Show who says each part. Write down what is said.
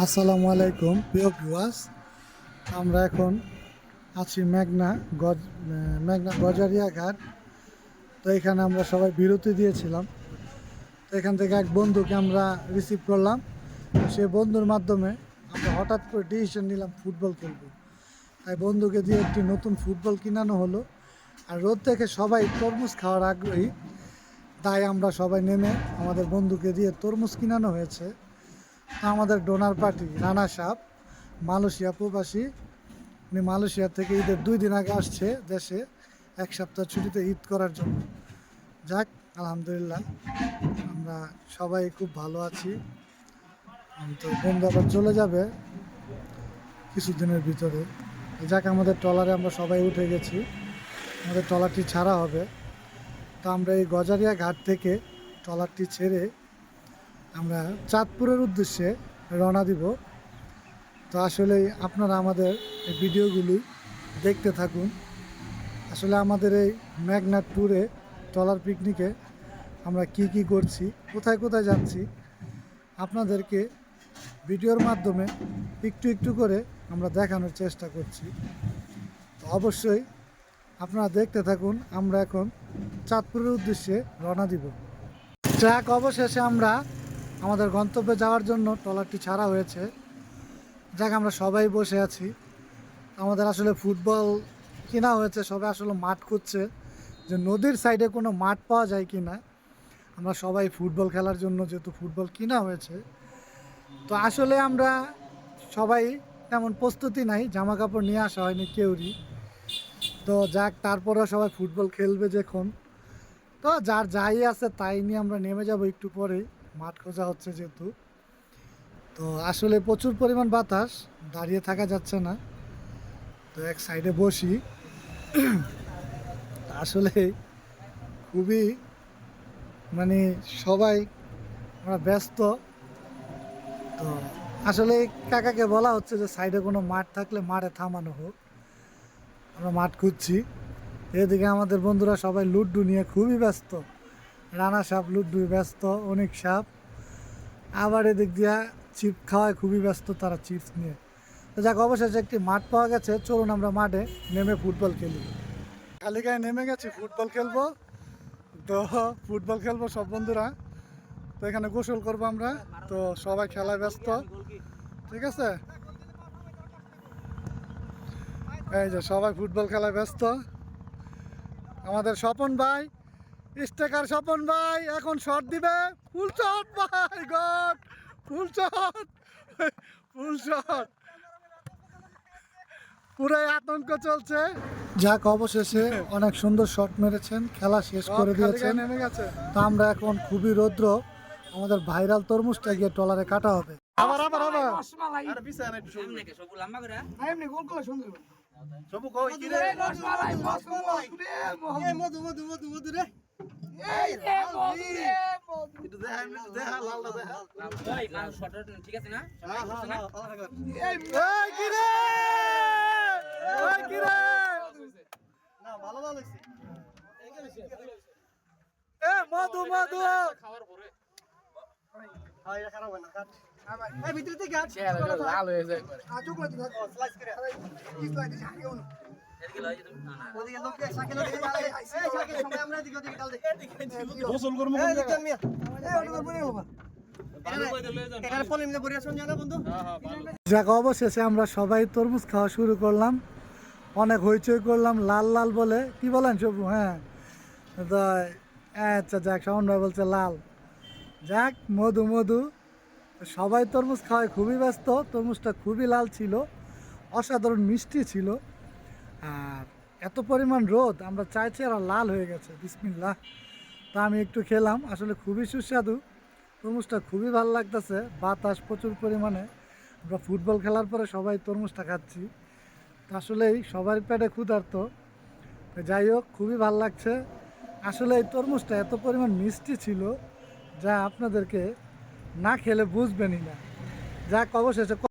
Speaker 1: আসসালামু আলাইকুম প্রিয় ভিউয়ার্স। আমরা এখন আছি মেঘনা গজারিয়া ঘাট। তো এখানে আমরা সবাই বিরতি দিয়েছিলাম। তো এখান থেকে এক বন্ধুকে আমরা রিসিভ করলাম। সে বন্ধুর মাধ্যমে আমরা হঠাৎ করে ডিসিশন নিলাম ফুটবল খেলবো। তাই বন্ধুকে দিয়ে একটি নতুন ফুটবল কিনানো হলো। আর রোদ থেকে সবাই তরমুজ খাওয়ার আগ্রহী, তাই আমরা সবাই নেমে আমাদের বন্ধুকে দিয়ে তরমুজ কিনানো হয়েছে। আমাদের ডোনার পার্টি রানা সাহেব মালয়েশিয়া প্রবাসী, উনি মালয়েশিয়া থেকে ঈদের 2 দিন আগে আসছে দেশে 1 সপ্তাহ ছুটিতে ঈদ করার জন্য। যাক, আলহামদুলিল্লাহ আমরা সবাই খুব ভালো আছি। তো বন্ধু আবার চলে যাবে কিছুদিনের ভিতরে। যাক, আমাদের ট্রলারে আমরা সবাই উঠে গেছি, আমাদের ট্রলারটি ছাড়া হবে। তো আমরা এই গজারিয়া ঘাট থেকে ট্রলারটি ছেড়ে আমরা চাঁদপুরের উদ্দেশ্যে রওনা দিব। তো আসলে আপনারা আমাদের এই ভিডিওগুলি দেখতে থাকুন। আসলে আমাদের এই মেঘনা ট্যুরে ট্রলার পিকনিকে আমরা কি করছি, কোথায় কোথায় যাচ্ছি, আপনাদেরকে ভিডিওর মাধ্যমে একটু একটু করে আমরা দেখানোর চেষ্টা করছি। তো অবশ্যই আপনারা দেখতে থাকুন। আমরা এখন চাঁদপুরের উদ্দেশ্যে রওনা দিব। ট্রাক অবশেষে আমরা আমাদের গন্তব্যে যাওয়ার জন্য ট্রলারটি ছাড়া হয়েছে। যাক, আমরা সবাই বসে আছি। আমাদের আসলে ফুটবল কেনা হয়েছে, সবাই আসলে মাঠ খুঁজছে যে নদীর সাইডে কোনো মাঠ পাওয়া যায় কি না। আমরা সবাই ফুটবল খেলার জন্য যেহেতু ফুটবল কিনা হয়েছে, তো আসলে আমরা সবাই তেমন প্রস্তুতি নাই, জামা কাপড় নিয়ে আসা হয়নি কেউরই। তো যাক, তারপরেও সবাই ফুটবল খেলবে যখন, তো যার যাই আছে তাই নিয়ে আমরা নেমে যাব একটু পরেই। মাঠ খোঁজা হচ্ছে যেহেতু। তো আসলে প্রচুর পরিমাণ বাতাস, দাঁড়িয়ে থাকা যাচ্ছে না। তো এক সাইডে বসি। আসলে খুবই মানে সবাই আমরা ব্যস্ত। তো আসলে কাকাকে বলা হচ্ছে যে সাইডে কোনো মাঠ থাকলে মাঠে থামানো হোক, আমরা মাঠ খুঁজছি। এদিকে আমাদের বন্ধুরা সবাই লুড্ডু নিয়ে খুবই ব্যস্ত। রানা সাপ লুড্ডু ব্যস্ত, অনেক সাপ। আবার এদিক দিয়া চিপ খাওয়ায় খুবই ব্যস্ত তারা, চিপস নিয়ে। তো যাক, অবশেষে একটি মাঠ পাওয়া গেছে, চলুন আমরা মাঠে নেমে ফুটবল খেলি। খালি গায়ে নেমে গেছি, ফুটবল খেলবো। তো ফুটবল খেলবো সব বন্ধুরা। তো এখানে গোসল করবো আমরা। তো সবাই খেলায় ব্যস্ত, ঠিক আছে। এই যে সবাই ফুটবল খেলায় ব্যস্ত। আমাদের স্বপন ভাই, স্টেকার স্বপন ভাই এখন শট দিবে। ফুল শট ভাই, গড ফুল শট, ফুল শট, পুরাই আতঙ্ক চলছে। যাক, অবশেষে অনেক সুন্দর শট মেরেছেন, খেলা শেষ করে দিয়েছেন। তো আমরা এখন খুবই রৌদ্র, আমাদের ভাইরাল তরমুজটা গিয়ে ট্রলারে কাটা হবে। আবার আবার আবার
Speaker 2: ঠিক আছে না?
Speaker 1: মধু মধু যাক, অবশেষে আমরা সবাই তরমুজ খাওয়া শুরু করলাম। অনেক হইচই করলাম লাল লাল বলে। কি বলেন সবু? হ্যাঁ, তো আচ্ছা যাক, শাওন ভাই বলছে লাল। যাক, মধু মধু সবাই তরমুজ খাওয়ায় খুবই ব্যস্ত। তরমুজটা খুবই লাল ছিল, অসাধারণ মিষ্টি ছিল। আর এত পরিমাণ রোদ, আমরা চাইছি আর লাল হয়ে গেছে। বিসমিল্লাহ। তা আমি একটু খেলাম, আসলে খুবই সুস্বাদু। তরমুজটা খুবই ভালো লাগতেছে, বাতাস প্রচুর পরিমাণে। আমরা ফুটবল খেলার পরে সবাই তরমুজটা খাচ্ছি। আসলেই সবার পেটে ক্ষুধার্ত। যাই হোক, খুবই ভালো লাগছে। আসলে এই তরমুজটা এত পরিমাণ মিষ্টি ছিল যা আপনাদেরকে না খেলে বুঝবেনই না। যাক, অবশেষে